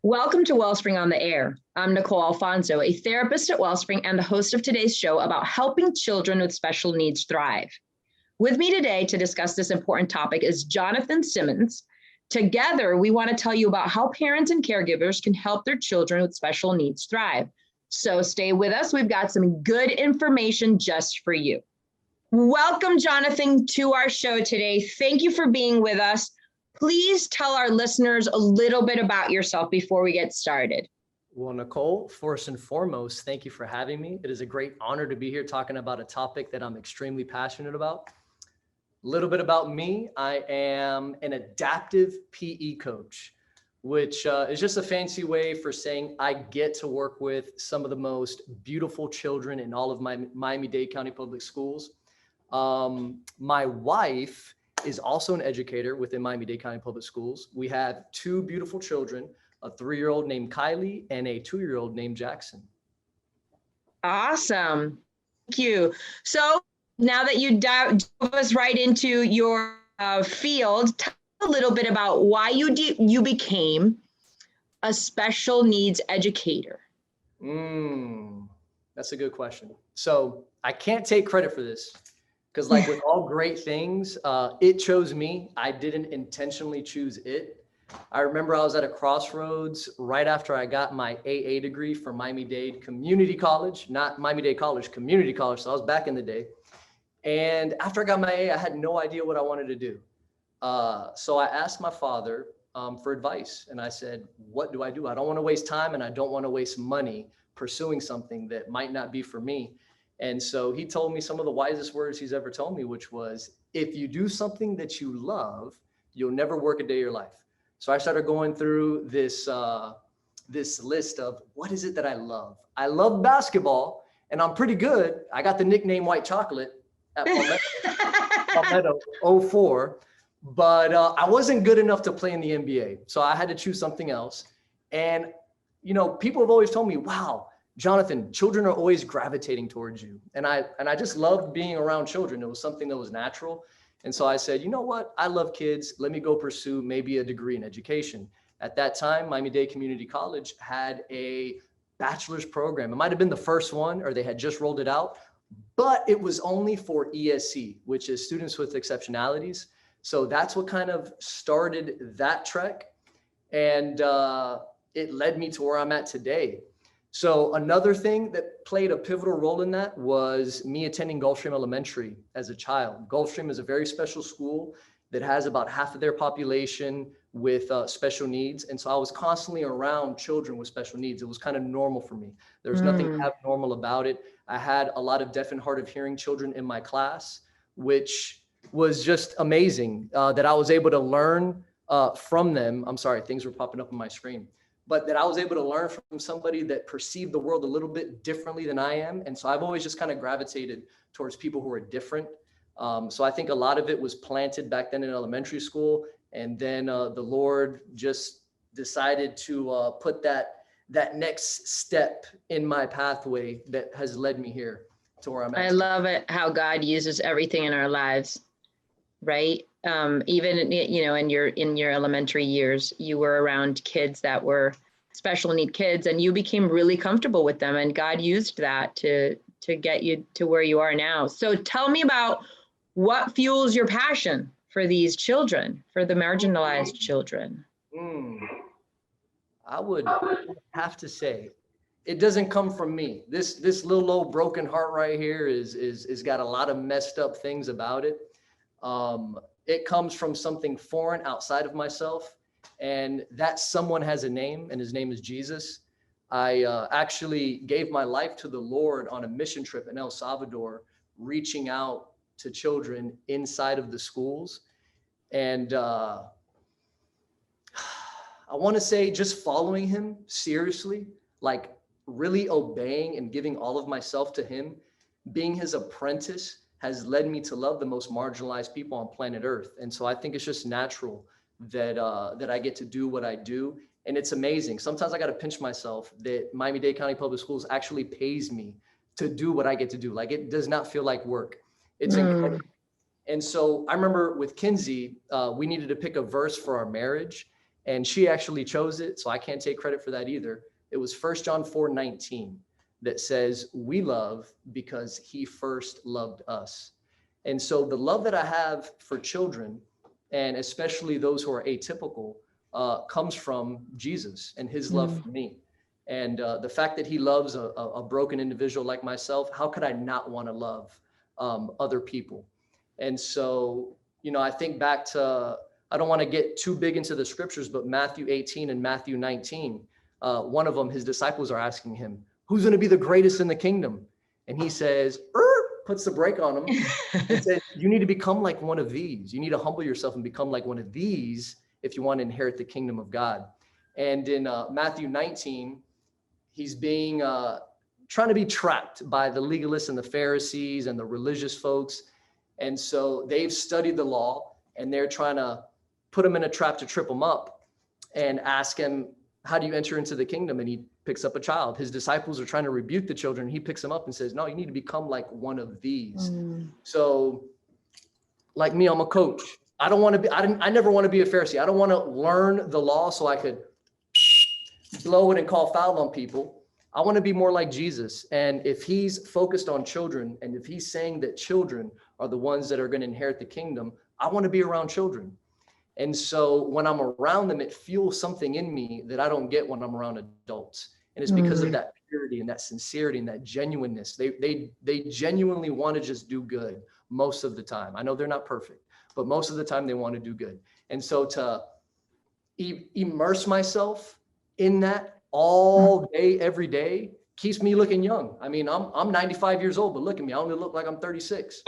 Welcome to Wellspring on the Air. I'm Nicole Alfonso, a therapist at Wellspring and the host of today's show about helping children with special needs thrive. With me today to discuss this important topic is Jonathan Simmons. Together, we want to tell you about how parents and caregivers can help their children with special needs thrive. So stay with us. We've got some good information just for you. Welcome, Jonathan, to our show today. Thank you for being with us. Please tell our listeners a little bit about yourself before we get started. Well, Nicole, first and foremost, thank you for having me. It is a great honor to be here talking about a topic that I'm extremely passionate about. A little bit about me. I am an adaptive PE coach, which is just a fancy way for saying I get to work with some of the most beautiful children in all of my Miami-Dade County Public Schools. My wife is also an educator within Miami-Dade County Public Schools. We have two beautiful children, a 3-year-old named Kylie and a 2-year-old named Jackson. Awesome. Thank you. So now that you dove us right into your field, tell a little bit about why you became a special needs educator. That's a good question. So I can't take credit for this. Because like with all great things, it chose me. I didn't intentionally choose it. I remember I was at a crossroads right after I got my AA degree from Miami-Dade Community College, not Miami-Dade College, Community College. So I was back in the day. And after I got my AA, I had no idea what I wanted to do. So I asked my father for advice. And I said, what do? I don't want to waste time and I don't want to waste money pursuing something that might not be for me. And so he told me some of the wisest words he's ever told me, which was, if you do something that you love, you'll never work a day of your life. So I started going through this list of what is it that I love? I love basketball and I'm pretty good. I got the nickname White Chocolate at Palmetto 04, but I wasn't good enough to play in the NBA. So I had to choose something else. And, you know, people have always told me, wow, Jonathan, children are always gravitating towards you. And I just loved being around children. It was something that was natural. And so I said, you know what? I love kids. Let me go pursue maybe a degree in education. At that time, Miami-Dade Community College had a bachelor's program. It might've been the first one, or they had just rolled it out, but it was only for ESC, which is students with exceptionalities. So that's what kind of started that trek. And it led me to where I'm at today. So another thing that played a pivotal role in that was me attending Gulfstream Elementary as a child. Gulfstream is a very special school that has about half of their population with special needs. And so I was constantly around children with special needs. It was kind of normal for me. There's nothing abnormal about it. I had a lot of deaf and hard of hearing children in my class, which was just amazing that I was able to learn from them. I'm sorry, things were popping up on my screen. But that I was able to learn from somebody that perceived the world a little bit differently than I am. And so I've always just kind of gravitated towards people who are different. So I think a lot of it was planted back then in elementary school. And then the Lord just decided to put that next step in my pathway that has led me here to where I'm at. I love it how God uses everything in our lives, right? Even, you know, in your elementary years, you were around kids that were special need kids and you became really comfortable with them, and God used that to get you to where you are now. So tell me about what fuels your passion for these children, for the marginalized children. I would have to say it doesn't come from me. This little old broken heart right here is got a lot of messed up things about it. It comes from something foreign outside of myself, and that someone has a name, and his name is Jesus. I actually gave my life to the Lord on a mission trip in El Salvador, reaching out to children inside of the schools. And I want to say just following him seriously, like really obeying and giving all of myself to him, being his apprentice, has led me to love the most marginalized people on planet Earth. And so I think it's just natural that I get to do what I do. And it's amazing. Sometimes I got to pinch myself that Miami-Dade County Public Schools actually pays me to do what I get to do. Like, it does not feel like work. It's incredible. And so I remember with Kinsey, we needed to pick a verse for our marriage. and she actually chose it, so I can't take credit for that either. It was 1 John 4:19 that says, we love because he first loved us. And so the love that I have for children, and especially those who are atypical, comes from Jesus and his love for me. And the fact that he loves a broken individual like myself, how could I not want to love other people? And so, I think back to, I don't want to get too big into the scriptures, but Matthew 18 and Matthew 19, one of them, his disciples are asking him, who's going to be the greatest in the kingdom? And he says, puts the brake on him and says, you need to become like one of these. You need to humble yourself and become like one of these if you want to inherit the kingdom of God. And in Matthew 19, he's being trying to be trapped by the legalists and the Pharisees and the religious folks. And so they've studied the law and they're trying to put him in a trap to trip him up and ask him, how do you enter into the kingdom? And he picks up a child. His disciples are trying to rebuke the children. He picks them up and says, no, you need to become like one of these. So like me, I'm a coach. I never want to be a Pharisee. I don't want to learn the law so I could blow it and call foul on people. I want to be more like Jesus. And if he's focused on children, and if he's saying that children are the ones that are going to inherit the kingdom, I want to be around children. And so when I'm around them, it fuels something in me that I don't get when I'm around adults. And it's because of that purity and that sincerity and that genuineness. They genuinely want to just do good most of the time. I know they're not perfect, but most of the time they want to do good. And so to immerse myself in that all day, every day, keeps me looking young. I mean, I'm 95 years old, but look at me. I only look like I'm 36.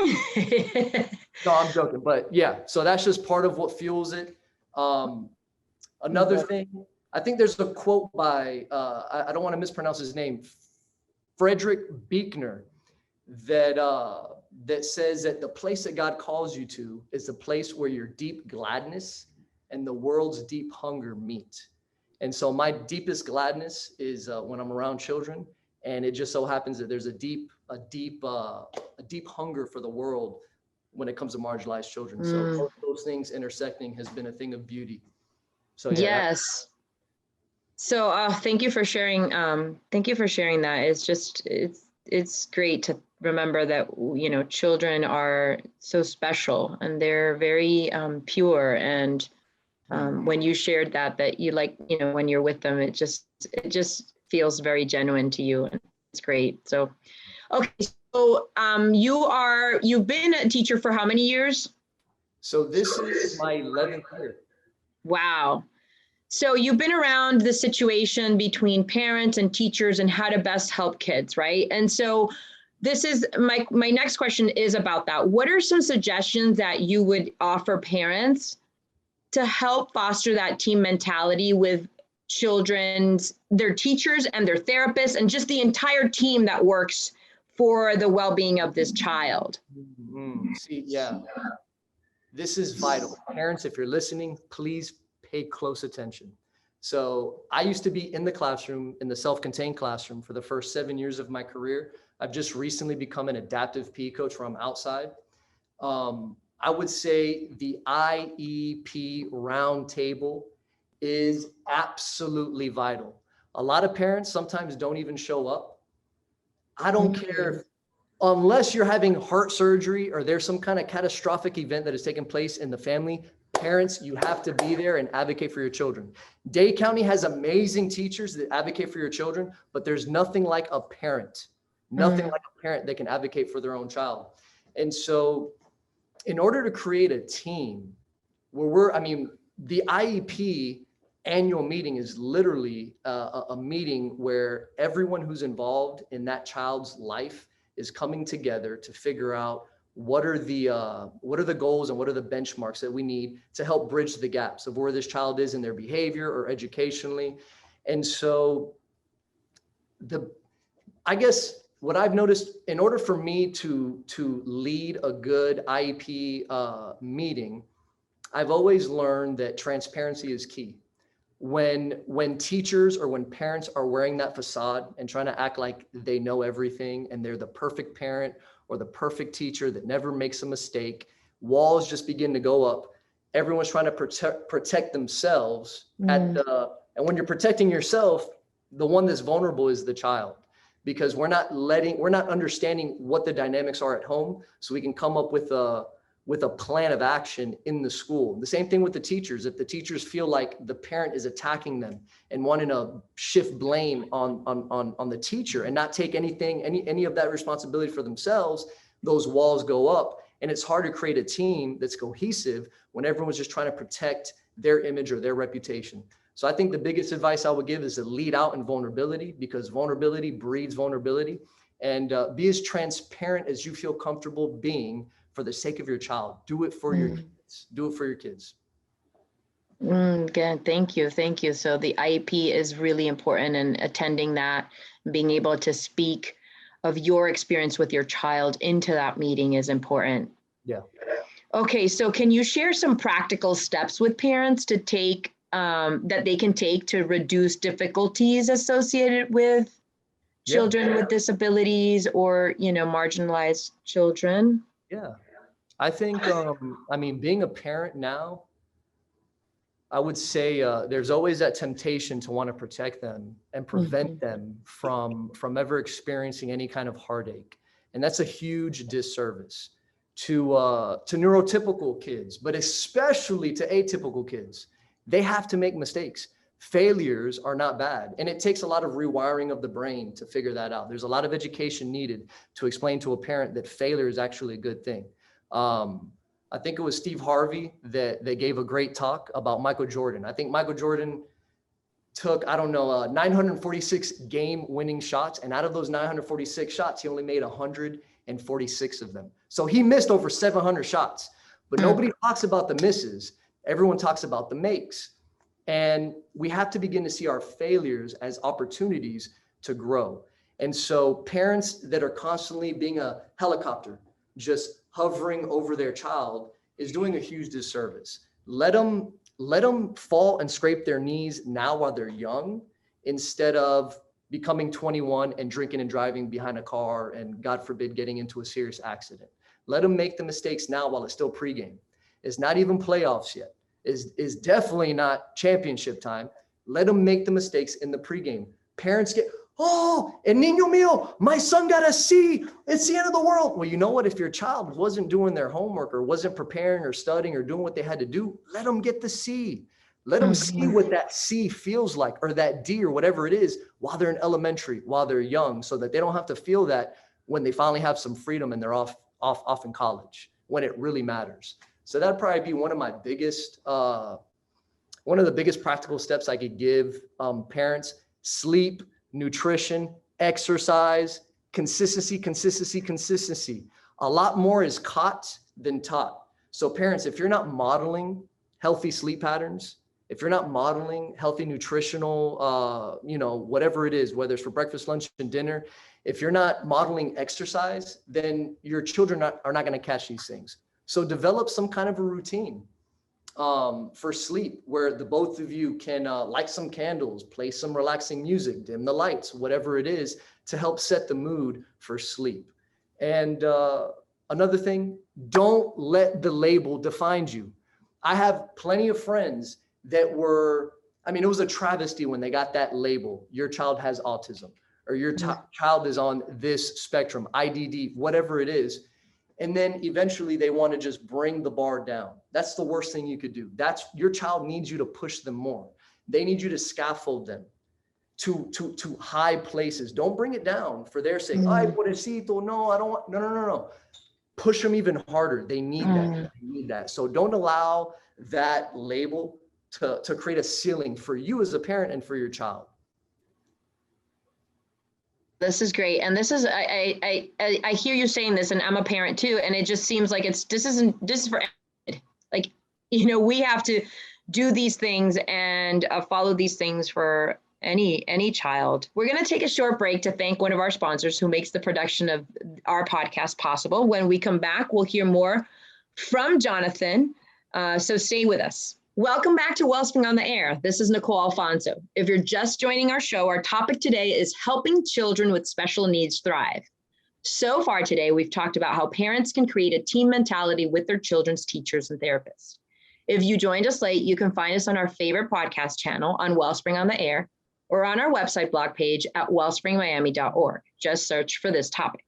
No, I'm joking. But yeah, so that's just part of what fuels it. Another thing, I think there's a quote by, I don't want to mispronounce his name, Frederick Buechner, that says that the place that God calls you to is the place where your deep gladness and the world's deep hunger meet. And so my deepest gladness is when I'm around children, and it just so happens that there's a deep hunger for the world when it comes to marginalized children. So both those things intersecting has been a thing of beauty. So yeah, yes. So thank you for sharing. Thank you for sharing that. It's just, it's great to remember that, children are so special and they're very pure. And when you shared that you like, when you're with them, it just feels very genuine to you. And it's great. So, okay. So you've been a teacher for how many years? So this is my 11th year. Wow. So you've been around the situation between parents and teachers and how to best help kids, right? And so this is my next question is about that. What are some suggestions that you would offer parents to help foster that team mentality with their teachers and their therapists and just the entire team that works for the well-being of this child? See, yeah, this is vital. Parents, if you're listening, please pay close attention. So I used to be in the classroom, in the self-contained classroom for the first 7 years of my career. I've just recently become an adaptive PE coach where I'm outside. I would say the IEP roundtable is absolutely vital. A lot of parents sometimes don't even show up. I don't care unless you're having heart surgery or there's some kind of catastrophic event that has taken place in the family. Parents, you have to be there and advocate for your children. Dade County has amazing teachers that advocate for your children, but there's nothing like a parent, like a parent that can advocate for their own child. And so in order to create a team where the IEP annual meeting is literally a meeting where everyone who's involved in that child's life is coming together to figure out what are the goals and what are the benchmarks that we need to help bridge the gaps of where this child is in their behavior or educationally. And so I guess what I've noticed, in order for me to lead a good IEP meeting, I've always learned that transparency is key. When teachers or when parents are wearing that facade and trying to act like they know everything and they're the perfect parent or the perfect teacher that never makes a mistake, walls just begin to go up. everyone's trying to protect themselves and when you're protecting yourself, the one that's vulnerable is the child, because we're not understanding what the dynamics are at home, so we can come up with a plan of action in the school. The same thing with the teachers. If the teachers feel like the parent is attacking them and wanting to shift blame on the teacher and not take any of that responsibility for themselves, those walls go up. And it's hard to create a team that's cohesive when everyone's just trying to protect their image or their reputation. So I think the biggest advice I would give is to lead out in vulnerability, because vulnerability breeds vulnerability, and be as transparent as you feel comfortable being for the sake of your child. Do it for your kids. Do it for your kids. Good. Thank you. Thank you. So the IEP is really important, and attending that, being able to speak of your experience with your child into that meeting is important. Yeah. Okay. So can you share some practical steps with parents to take that they can take to reduce difficulties associated with children with disabilities or, marginalized children? Yeah. I think, being a parent now, I would say there's always that temptation to want to protect them and prevent them from ever experiencing any kind of heartache. And that's a huge disservice to neurotypical kids, but especially to atypical kids. They have to make mistakes. Failures are not bad. And it takes a lot of rewiring of the brain to figure that out. There's a lot of education needed to explain to a parent that failure is actually a good thing. I think it was Steve Harvey that gave a great talk about Michael Jordan. I think Michael Jordan took, 946 game-winning shots. And out of those 946 shots, he only made 146 of them. So he missed over 700 shots. But nobody talks about the misses. Everyone talks about the makes. And we have to begin to see our failures as opportunities to grow. And so parents that are constantly being a helicopter, just hovering over their child, is doing a huge disservice. Let them fall and scrape their knees now while they're young, instead of becoming 21 and drinking and driving behind a car and, God forbid, getting into a serious accident. Let them make the mistakes now while it's still pregame. It's not even playoffs yet. Is definitely not championship time. Let them make the mistakes in the pregame. Parents get, oh, and niño mío, my son got a C. It's the end of the world. Well, you know what? If your child wasn't doing their homework or wasn't preparing or studying or doing what they had to do, let them get the C. Let them see what that C feels like, or that D, or whatever it is, while they're in elementary, while they're young, so that they don't have to feel that when they finally have some freedom and they're off in college, when it really matters. So that'd probably be one of the biggest practical steps I could give parents: sleep, nutrition, exercise, consistency. A lot more is caught than taught. So parents, if you're not modeling healthy sleep patterns, if you're not modeling healthy nutritional, whatever it is, whether it's for breakfast, lunch, and dinner, if you're not modeling exercise, then your children are not going to catch these things. So develop some kind of a routine for sleep, where the both of you can light some candles, play some relaxing music, dim the lights, whatever it is, to help set the mood for sleep. And another thing, don't let the label define you. I have plenty of friends that it was a travesty when they got that label: your child has autism, or your child is on this spectrum, IDD, whatever it is. And then eventually they want to just bring the bar down. That's the worst thing you could do. Your child needs you to push them more. They need you to scaffold them to high places. Don't bring it down for their sake. Ay, pobrecito, no, I don't want, no. Push them even harder. They need that. They need that. So don't allow that label to create a ceiling for you as a parent and for your child. This is great. And this is, I hear you saying this, and I'm a parent too. And it just seems like this is for, like, we have to do these things and follow these things for any child. We're going to take a short break to thank one of our sponsors who makes the production of our podcast possible. When we come back, we'll hear more from Jonathan. So stay with us. Welcome back to Wellspring on the Air. This is Nicole Alfonso. If you're just joining our show, our topic today is helping children with special needs thrive. So far today, we've talked about how parents can create a team mentality with their children's teachers and therapists. If you joined us late, you can find us on our favorite podcast channel on Wellspring on the Air or on our website blog page at wellspringmiami.org. Just search for this topic.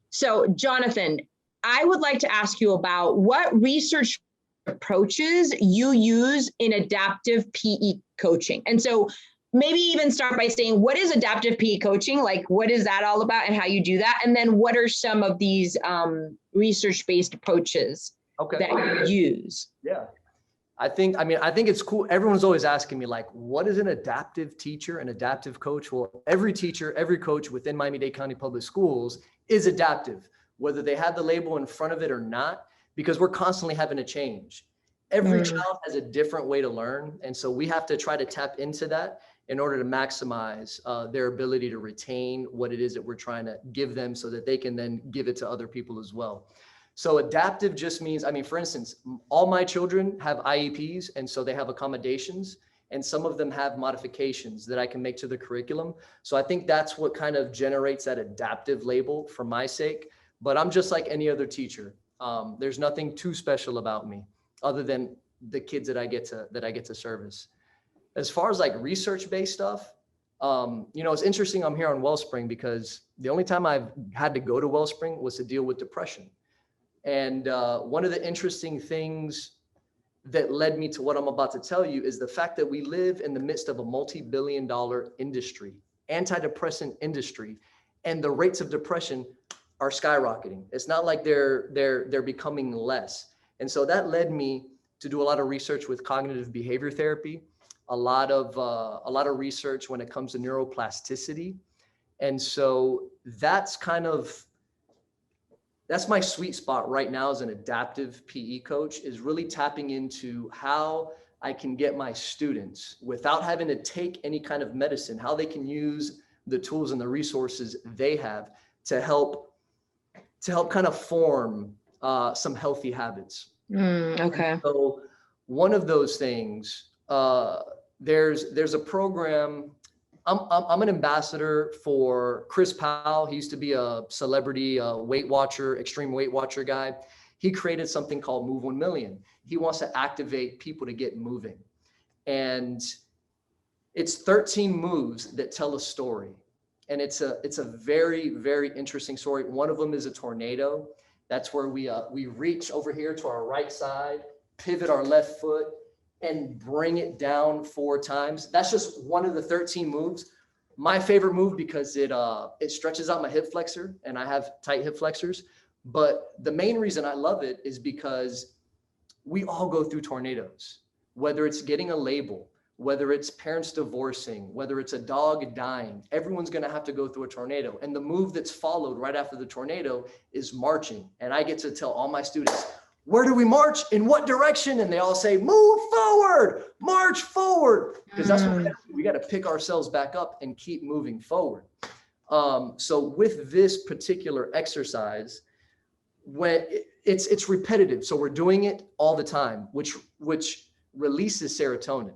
So, Jonathan, I would like to ask you about what research approaches you use in adaptive PE coaching. And so maybe even start by saying, what is adaptive PE coaching? Like, what is that all about and how you do that? And then what are some of these research-based approaches that you use? Yeah. I think it's cool. Everyone's always asking me, like, what is an adaptive teacher, an adaptive coach? Well, every teacher, every coach within Miami-Dade County Public Schools is adaptive, whether they have the label in front of it or not, because we're constantly having to change. Every child has a different way to learn. And so we have to try to tap into that in order to maximize their ability to retain what it is that we're trying to give them so that they can then give it to other people as well. So adaptive just means, for instance, all my children have IEPs, and so they have accommodations, and some of them have modifications that I can make to the curriculum. So I think that's what kind of generates that adaptive label for my sake. But I'm just like any other teacher. There's nothing too special about me other than the kids that I get to service. As far as like research-based stuff, it's interesting I'm here on Wellspring because the only time I've had to go to Wellspring was to deal with depression. And one of the interesting things that led me to what I'm about to tell you is the fact that we live in the midst of a multi-billion-dollar industry, antidepressant industry, and the rates of depression are skyrocketing. It's not like they're becoming less. And so that led me to do a lot of research with cognitive behavior therapy, a lot of research when it comes to neuroplasticity. And so that's my sweet spot right now as an adaptive PE coach, is really tapping into how I can get my students, without having to take any kind of medicine, how they can use the tools and the resources they have to help kind of form some healthy habits. Okay. And so one of those things, there's a program. I'm an ambassador for Chris Powell. He used to be a celebrity Weight Watcher, extreme Weight Watcher guy. He created something called Move 1 Million. He wants to activate people to get moving. And it's 13 moves that tell a story. And it's a very, very interesting story. One of them is a tornado. That's where we reach over here to our right side, pivot our left foot, and bring it down 4 times. That's just one of the 13 moves. My favorite move because it stretches out my hip flexor, and I have tight hip flexors. But the main reason I love it is because we all go through tornadoes, whether it's getting a label, whether it's parents divorcing, whether it's a dog dying. Everyone's going to have to go through a tornado. And the move that's followed right after the tornado is marching. And I get to tell all my students, where do we march? In what direction? And they all say, move forward, march forward. Because that's what we got to pick ourselves back up and keep moving forward. So with this particular exercise, when it's repetitive, so we're doing it all the time, which releases serotonin,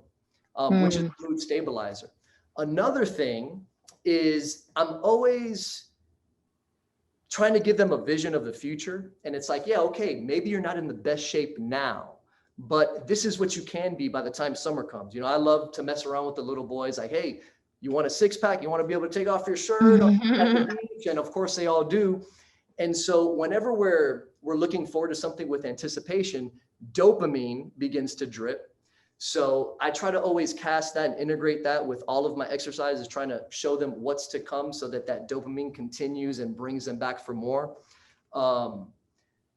which is a mood stabilizer. Another thing is I'm always trying to give them a vision of the future. And it's like, yeah, okay, maybe you're not in the best shape now, but this is what you can be by the time summer comes. I love to mess around with the little boys, like, hey, you want a 6-pack? You want to be able to take off your shirt at the beach? And of course they all do. And so whenever we're looking forward to something with anticipation, dopamine begins to drip. So I try to always cast that and integrate that with all of my exercises, trying to show them what's to come so that dopamine continues and brings them back for more.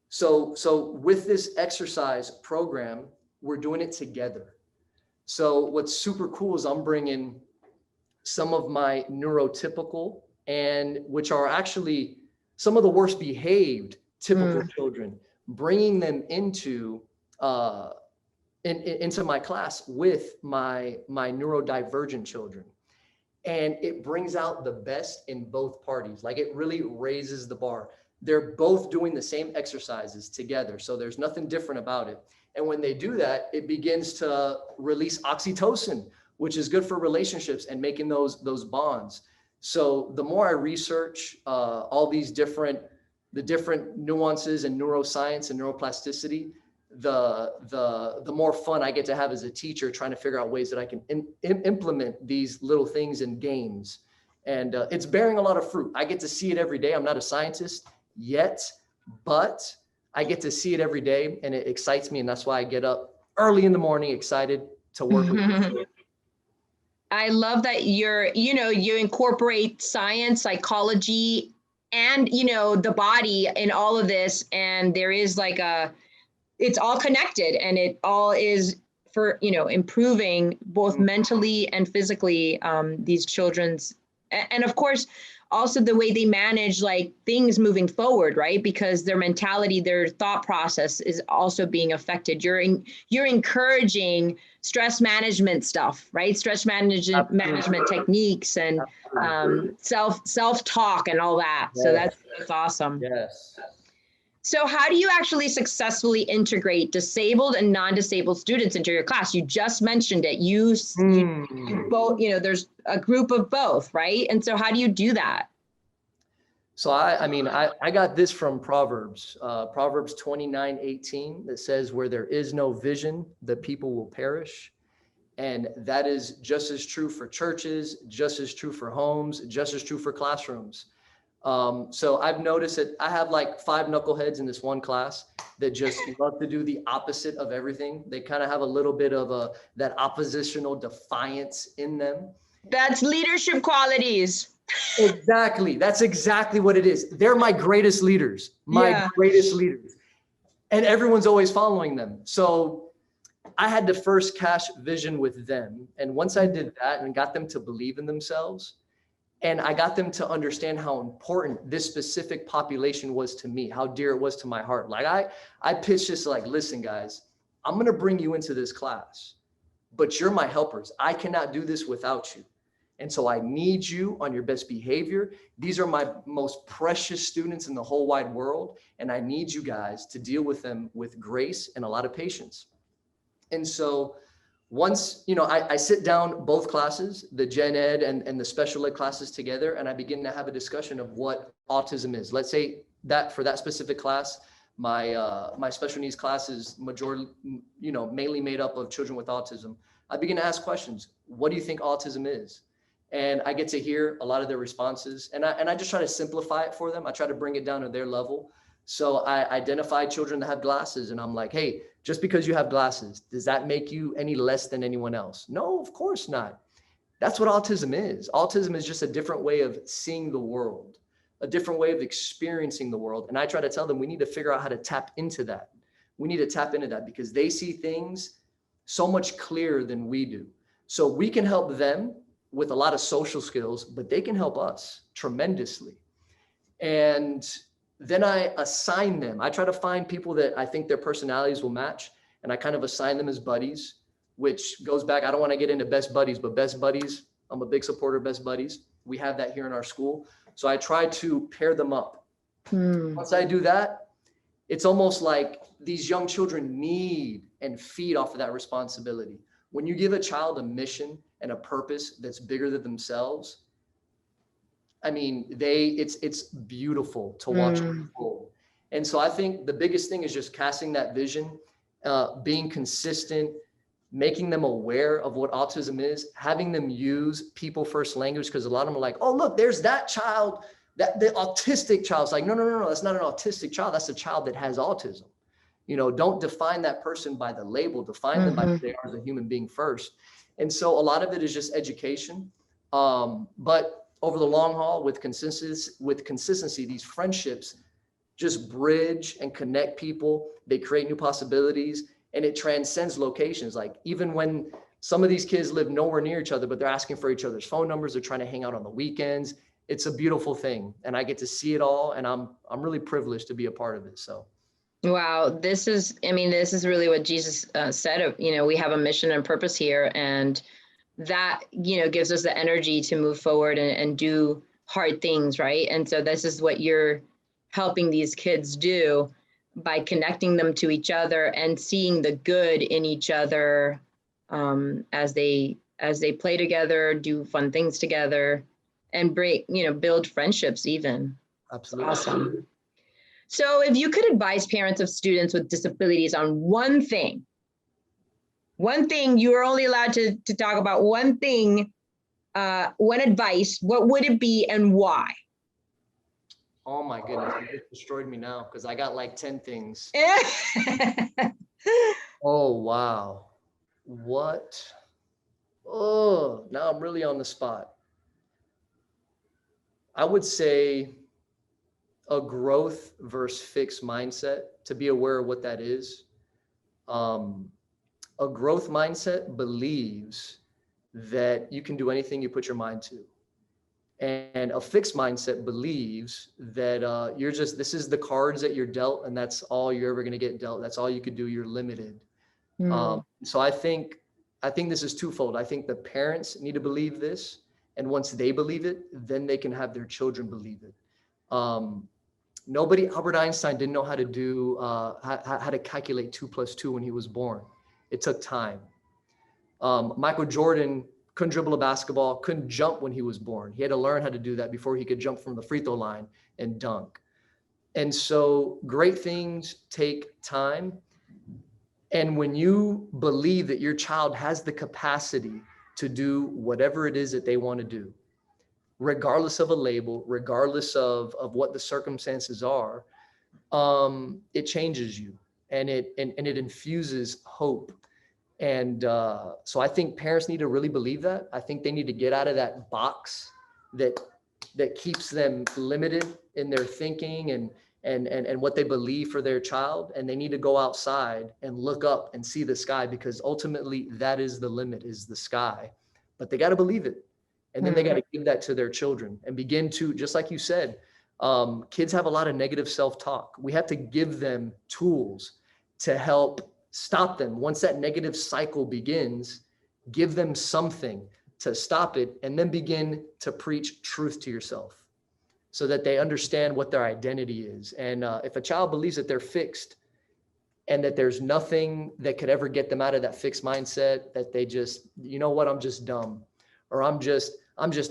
So with this exercise program, we're doing it together. So what's super cool is I'm bringing some of my neurotypical, and which are actually some of the worst behaved typical children, bringing them into my class with my neurodivergent children. And it brings out the best in both parties. Like, it really raises the bar. They're both doing the same exercises together. So there's nothing different about it. And when they do that, it begins to release oxytocin, which is good for relationships and making those bonds. So the more I research all these different nuances in neuroscience and neuroplasticity, the more fun I get to have as a teacher, trying to figure out ways that I can implement these little things in games. And it's bearing a lot of fruit. I get to see it every day. I'm not a scientist yet, but I get to see it every day, and it excites me. And that's why I get up early in the morning, excited to work with you. I love that you incorporate science, psychology, and, the body in all of this. And there is like it's all connected, and it all is for, improving both mentally and physically, these children's, and of course, also the way they manage like things moving forward, right? Because their mentality, their thought process is also being affected. You're encouraging stress management stuff, right? Stress management techniques and self-talk and all that. Yes. So that's awesome. Yes. So how do you actually successfully integrate disabled and non-disabled students into your class? You just mentioned it. You both, there's a group of both, right? And so how do you do that? So I got this from Proverbs 29:18 that says, where there is no vision, the people will perish. And that is just as true for churches, just as true for homes, just as true for classrooms. So I've noticed that I have like 5 knuckleheads in this one class that just love to do the opposite of everything. They kind of have a little bit of that oppositional defiance in them. That's leadership qualities. Exactly. That's exactly what it is. They're my greatest leaders, greatest leaders. And everyone's always following them. So I had to first catch vision with them. And once I did that and got them to believe in themselves, and I got them to understand how important this specific population was to me, how dear it was to my heart. Like I pitched this like, listen, guys, I'm going to bring you into this class, but you're my helpers. I cannot do this without you. And so I need you on your best behavior. These are my most precious students in the whole wide world. And I need you guys to deal with them with grace and a lot of patience. And so once, I sit down both classes, the gen ed and the special ed classes together, and I begin to have a discussion of what autism is. Let's say that for that specific class, my special needs class is mainly made up of children with autism. I begin to ask questions. What do you think autism is? And I get to hear a lot of their responses, and I just try to simplify it for them. I try to bring it down to their level. So I identify children that have glasses, and I'm like, hey, just because you have glasses, does that make you any less than anyone else? No, of course not. That's what autism is. Autism is just a different way of seeing the world, a different way of experiencing the world. And I try to tell them we need to figure out how to tap into that. We need to tap into that because they see things so much clearer than we do. So we can help them with a lot of social skills, but they can help us tremendously. And then I assign them. I try to find people that I think their personalities will match, and I kind of assign them as buddies, which goes back. I don't want to get into best buddies, but best buddies, I'm a big supporter of best buddies. We have that here in our school. So I try to pair them up. Once I do that, it's almost like these young children need and feed off of that responsibility. When you give a child a mission and a purpose that's bigger than themselves, I mean, it's beautiful to watch it unfold. And so I think the biggest thing is just casting that vision, being consistent, making them aware of what autism is, having them use people first language, because a lot of them are like, oh, look, there's that child, that the autistic child. It's like, no, that's not an autistic child. That's a child that has autism. Don't define that person by the label, define them by who they are as a human being first. And so a lot of it is just education. But over the long haul, with consistency, these friendships just bridge and connect people. They create new possibilities, and it transcends locations. Like even when some of these kids live nowhere near each other, but they're asking for each other's phone numbers, they're trying to hang out on the weekends. It's a beautiful thing, and I get to see it all, and I'm really privileged to be a part of it. So. Wow, this is really what Jesus said. We have a mission and purpose here, and that, gives us the energy to move forward and do hard things, right? And so this is what you're helping these kids do by connecting them to each other and seeing the good in each other as they play together, do fun things together, and build friendships even. Absolutely. Awesome. So if you could advise parents of students with disabilities on one thing you are only allowed to talk about one thing, one advice, what would it be and why? Oh my goodness, you just destroyed me now because I got like 10 things. Oh, wow. What? Oh, now I'm really on the spot. I would say a growth versus fixed mindset, to be aware of what that is. A growth mindset believes that you can do anything you put your mind to. And a fixed mindset believes that this is the cards that you're dealt, and that's all you're ever going to get dealt. That's all you could do. You're limited. So I think this is twofold. I think the parents need to believe this, and once they believe it, then they can have their children believe it. Albert Einstein didn't know how to do how to calculate 2 + 2 when he was born. It took time. Michael Jordan couldn't dribble a basketball, couldn't jump when he was born. He had to learn how to do that before he could jump from the free throw line and dunk. And so great things take time. And when you believe that your child has the capacity to do whatever it is that they want to do, regardless of a label, regardless of what the circumstances are, it changes you and it infuses hope. And so I think parents need to really believe that. I think they need to get out of that box that keeps them limited in their thinking and what they believe for their child. And they need to go outside and look up and see the sky, because ultimately that is the limit, is the sky. But they got to believe it. And then they got to give that to their children and begin to, just like you said, kids have a lot of negative self-talk. We have to give them tools to help stop them. Once that negative cycle begins, give them something to stop it, and then begin to preach truth to yourself so that they understand what their identity is. And if a child believes that they're fixed and that there's nothing that could ever get them out of that fixed mindset, that they just, you know what, I'm just dumb, or I'm just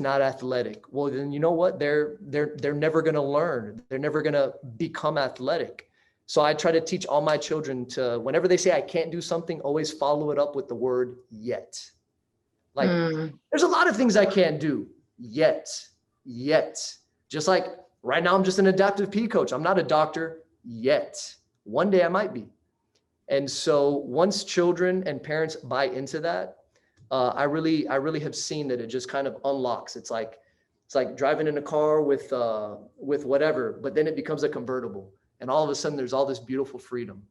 not athletic. Well, then you know what? They're never going to learn. They're never going to become athletic. So I try to teach all my children to, whenever they say I can't do something, always follow it up with the word yet. Like, there's a lot of things I can't do yet. Just like right now, I'm just an adaptive P coach. I'm not a doctor yet. One day I might be. And so once children and parents buy into that, I really have seen that it just kind of unlocks. It's like driving in a car with whatever, but then it becomes a convertible. And all of a sudden there's all this beautiful freedom.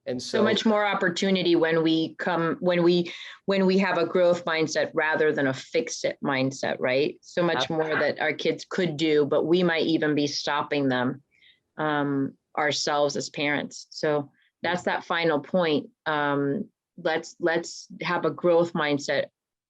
And so much more opportunity when we have a growth mindset rather than a fix it mindset, right? So much more that our kids could do, but we might even be stopping them ourselves as parents. So that's that final point. Let's have a growth mindset.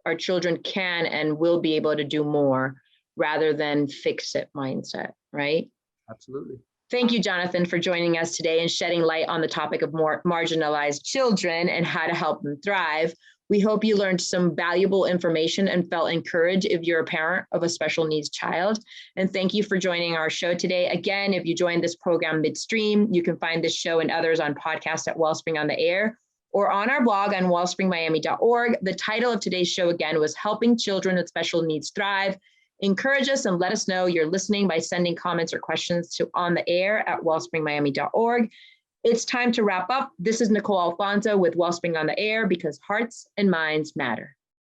Our children can and will be able to do more rather than fix it mindset, right? Absolutely. Thank you, Jonathan, for joining us today and shedding light on the topic of more marginalized children and how to help them thrive. We hope you learned some valuable information and felt encouraged if you're a parent of a special needs child. And thank you for joining our show today. Again, if you joined this program midstream, you can find this show and others on podcast at Wellspring on the Air or on our blog on wellspringmiami.org. The title of today's show again was Helping Children with Special Needs Thrive. Encourage us and let us know you're listening by sending comments or questions to ontheair@wellspringmiami.org. It's time to wrap up. This is Nicole Alfonso with Wellspring on the Air, because hearts and minds matter.